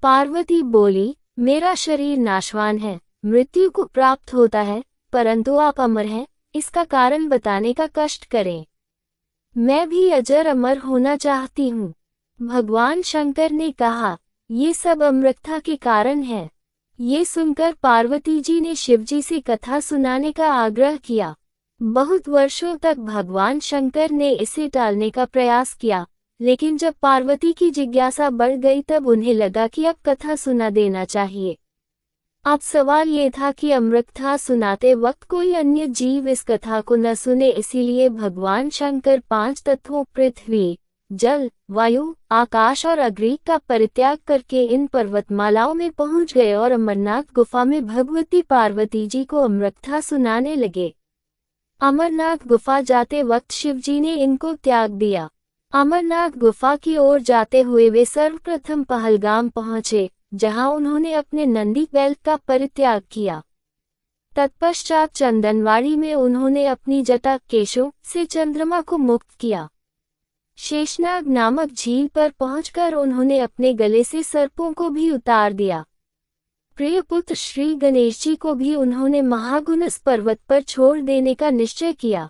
पार्वती बोली, मेरा शरीर नाशवान है, मृत्यु को प्राप्त होता है, परंतु आप अमर हैं, इसका कारण बताने का कष्ट करें। मैं भी अजर अमर होना चाहती हूँ। भगवान शंकर ने कहा, ये सब अमृतता के कारण है। ये सुनकर पार्वती जी ने शिवजी से कथा सुनाने का आग्रह किया। बहुत वर्षों तक भगवान शंकर ने इसे टालने का प्रयास किया, लेकिन जब पार्वती की जिज्ञासा बढ़ गई तब उन्हें लगा कि अब कथा सुना देना चाहिए। अब सवाल ये था कि अमृतता सुनाते वक्त कोई अन्य जीव इस कथा को न सुने, इसीलिए भगवान शंकर 5 तत्वों पृथ्वी, जल, वायु, आकाश और अग्नि का परित्याग करके इन पर्वतमालाओं में पहुंच गए और अमरनाथ गुफा में भगवती पार्वती जी को अमृतता सुनाने लगे। अमरनाथ गुफा जाते वक्त शिवजी ने इनको त्याग दिया। अमरनाथ गुफा की ओर जाते हुए वे सर्वप्रथम पहलगाम पहुंचे, जहां उन्होंने अपने नंदी बैल का परित्याग किया। तत्पश्चात चंदनवाड़ी में उन्होंने अपनी जटा केशों से चंद्रमा को मुक्त किया। शेषनाग नामक झील पर पहुंचकर उन्होंने अपने गले से सर्पों को भी उतार दिया। प्रिय पुत्र श्री गणेश जी को भी उन्होंने महागुणस पर्वत पर छोड़ देने का निश्चय किया।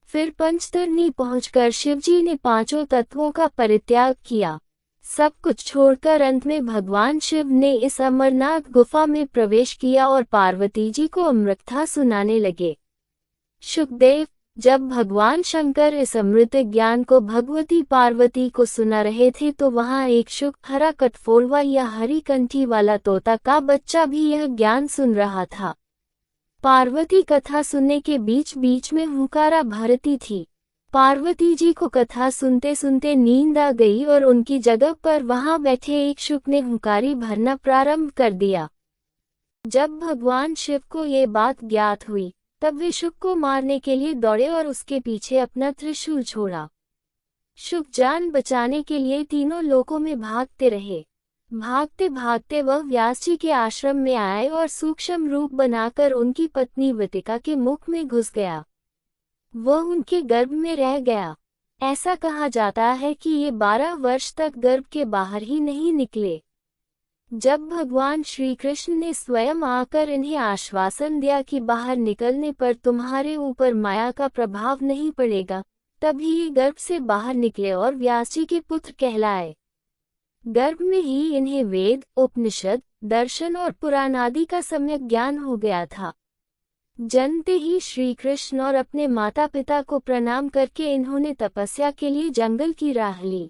फिर पंचतरणी पहुंचकर शिवजी ने 5 तत्वों का परित्याग किया। सब कुछ छोड़कर अंत में भगवान शिव ने इस अमरनाथ गुफा में प्रवेश किया और पार्वती जी को अमृतता सुनाने लगे। शुकदेव, जब भगवान शंकर इस अमृत ज्ञान को भगवती पार्वती को सुना रहे थे तो वहां एक शुक हरा कटफोड़वा या हरी कंठी वाला तोता का बच्चा भी यह ज्ञान सुन रहा था। पार्वती कथा सुनने के बीच बीच में हुंकारा भरती थी। पार्वती जी को कथा सुनते सुनते नींद आ गई और उनकी जगह पर वहां बैठे एक शुक ने हुंकारी भरना प्रारंभ कर दिया। जब भगवान शिव को ये बात ज्ञात हुई तब वे शुक को मारने के लिए दौड़े और उसके पीछे अपना त्रिशूल छोड़ा। शुक जान बचाने के लिए तीनों लोकों में भागते रहे। भागते भागते वह व्यास जी के आश्रम में आए और सूक्ष्म रूप बनाकर उनकी पत्नी वटिका के मुख में घुस गया। वह उनके गर्भ में रह गया। ऐसा कहा जाता है कि ये 12 वर्ष तक गर्भ के बाहर ही नहीं निकले। जब भगवान श्री कृष्ण ने स्वयं आकर इन्हें आश्वासन दिया कि बाहर निकलने पर तुम्हारे ऊपर माया का प्रभाव नहीं पड़ेगा, तभी ये गर्भ से बाहर निकले और व्यास जी के पुत्र कहलाए। गर्भ में ही इन्हें वेद, उपनिषद, दर्शन और पुराण आदि का सम्यक ज्ञान हो गया था। जन्मते ही श्री कृष्ण और अपने माता पिता को प्रणाम करके इन्होंने तपस्या के लिए जंगल की राह ली।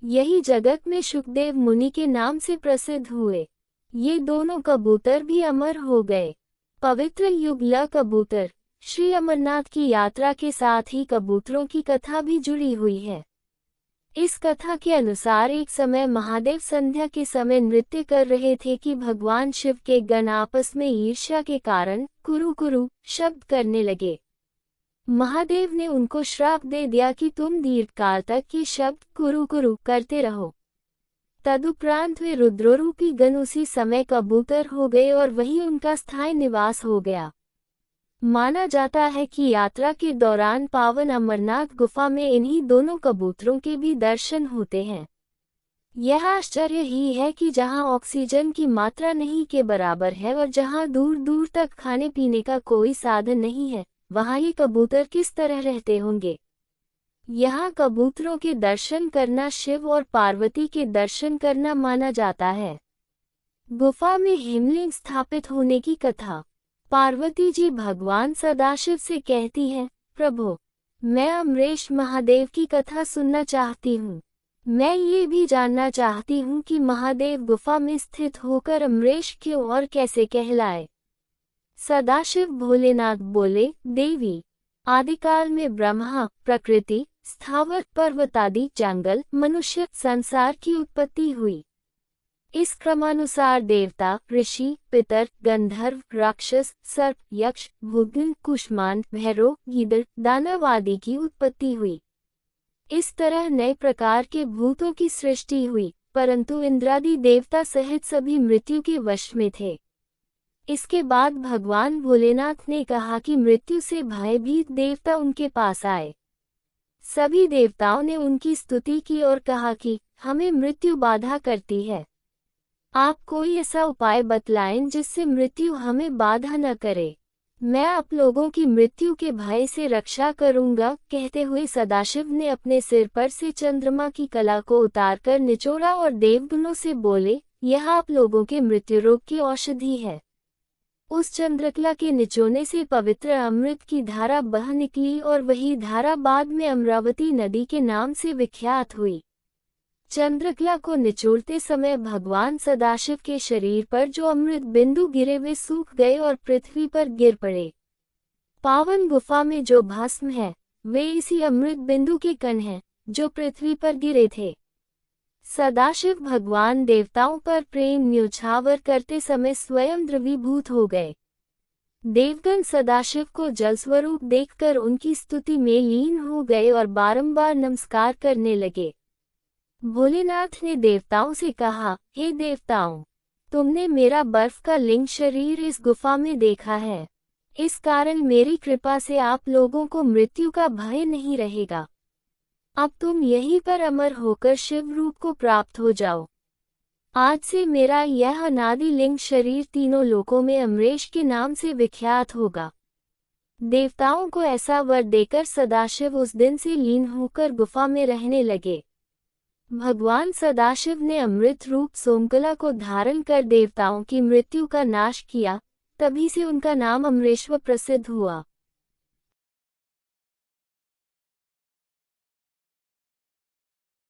यही जगत में शुकदेव मुनि के नाम से प्रसिद्ध हुए। ये दोनों कबूतर भी अमर हो गए। पवित्र युगला कबूतर। श्री अमरनाथ की यात्रा के साथ ही कबूतरों की कथा भी जुड़ी हुई है। इस कथा के अनुसार एक समय महादेव संध्या के समय नृत्य कर रहे थे कि भगवान शिव के गण आपस में ईर्ष्या के कारण कुरु कुरु शब्द करने लगे। महादेव ने उनको श्राप दे दिया कि तुम दीर्घकाल तक ये शब्द कुरु कुरु करते रहो। तदुपरांत वे रुद्रोरूपी गण उसी समय कबूतर हो गए और वही उनका स्थायी निवास हो गया। माना जाता है कि यात्रा के दौरान पावन अमरनाथ गुफा में इन्हीं दोनों कबूतरों के भी दर्शन होते हैं। यह आश्चर्य ही है कि जहां ऑक्सीजन की मात्रा नहीं के बराबर है और जहां दूर दूर तक खाने पीने का कोई साधन नहीं है, वहां ये कबूतर किस तरह रहते होंगे। यहाँ कबूतरों के दर्शन करना शिव और पार्वती के दर्शन करना माना जाता है। गुफा में हिमलिंग स्थापित होने की कथा। पार्वती जी भगवान सदाशिव से कहती हैं, प्रभु, मैं अमरेश महादेव की कथा सुनना चाहती हूँ। मैं ये भी जानना चाहती हूँ कि महादेव गुफा में स्थित होकर अमरेश क्यों और कैसे कहलाए। सदाशिव भोलेनाथ बोले, देवी, आदिकाल में ब्रह्मा, प्रकृति, स्थावर, पर्वत आदि, जंगल, मनुष्य, संसार की उत्पत्ति हुई। इस क्रमानुसार देवता, ऋषि, पितर, गंधर्व, राक्षस, सर्प, यक्ष, भूगन, कुष्मान, भैरव, गीदड़, दानव आदि की उत्पत्ति हुई। इस तरह नए प्रकार के भूतों की सृष्टि हुई, परंतु इंद्रादि देवता सहित सभी मृत्यु के वश में थे। इसके बाद भगवान भोलेनाथ ने कहा कि मृत्यु से भयभीत देवता उनके पास आए। सभी देवताओं ने उनकी स्तुति की और कहा कि हमें मृत्यु बाधा करती है। आप कोई ऐसा उपाय बतलाएं जिससे मृत्यु हमें बाधा न करे। मैं आप लोगों की मृत्यु के भय से रक्षा करूंगा। कहते हुए सदाशिव ने अपने सिर पर से चंद्रमा की कला को उतारकर निचोड़ा और देवगुणों से बोले, यह आप लोगों के मृत्यु रोग की औषधि है। उस चंद्रकला के निचोड़ने से पवित्र अमृत की धारा बह निकली और वही धारा बाद में अमरावती नदी के नाम से विख्यात हुई। चंद्रकला को निचोड़ते समय भगवान सदाशिव के शरीर पर जो अमृत बिंदु गिरे वे सूख गए और पृथ्वी पर गिर पड़े। पावन गुफा में जो भस्म है वे इसी अमृत बिंदु के कण हैं जो पृथ्वी पर गिरे थे। सदाशिव भगवान देवताओं पर प्रेम न्यौछावर करते समय स्वयं द्रवीभूत हो गए। देवगण सदाशिव को जलस्वरूप देखकर उनकी स्तुति में लीन हो गए और बारंबार नमस्कार करने लगे। भोलेनाथ ने देवताओं से कहा, हे देवताओं, तुमने मेरा बर्फ का लिंग शरीर इस गुफा में देखा है। इस कारण मेरी कृपा से आप लोगों को मृत्यु का भय नहीं रहेगा। अब तुम यहीं पर अमर होकर शिव रूप को प्राप्त हो जाओ। आज से मेरा यह अनादि लिंग शरीर तीनों लोकों में अमरेश के नाम से विख्यात होगा। देवताओं को ऐसा वर देकर सदाशिव उस दिन से लीन होकर गुफा में रहने लगे। भगवान सदाशिव ने अमृत रूप सोमकला को धारण कर देवताओं की मृत्यु का नाश किया, तभी से उनका नाम अमरेश्वर प्रसिद्ध हुआ।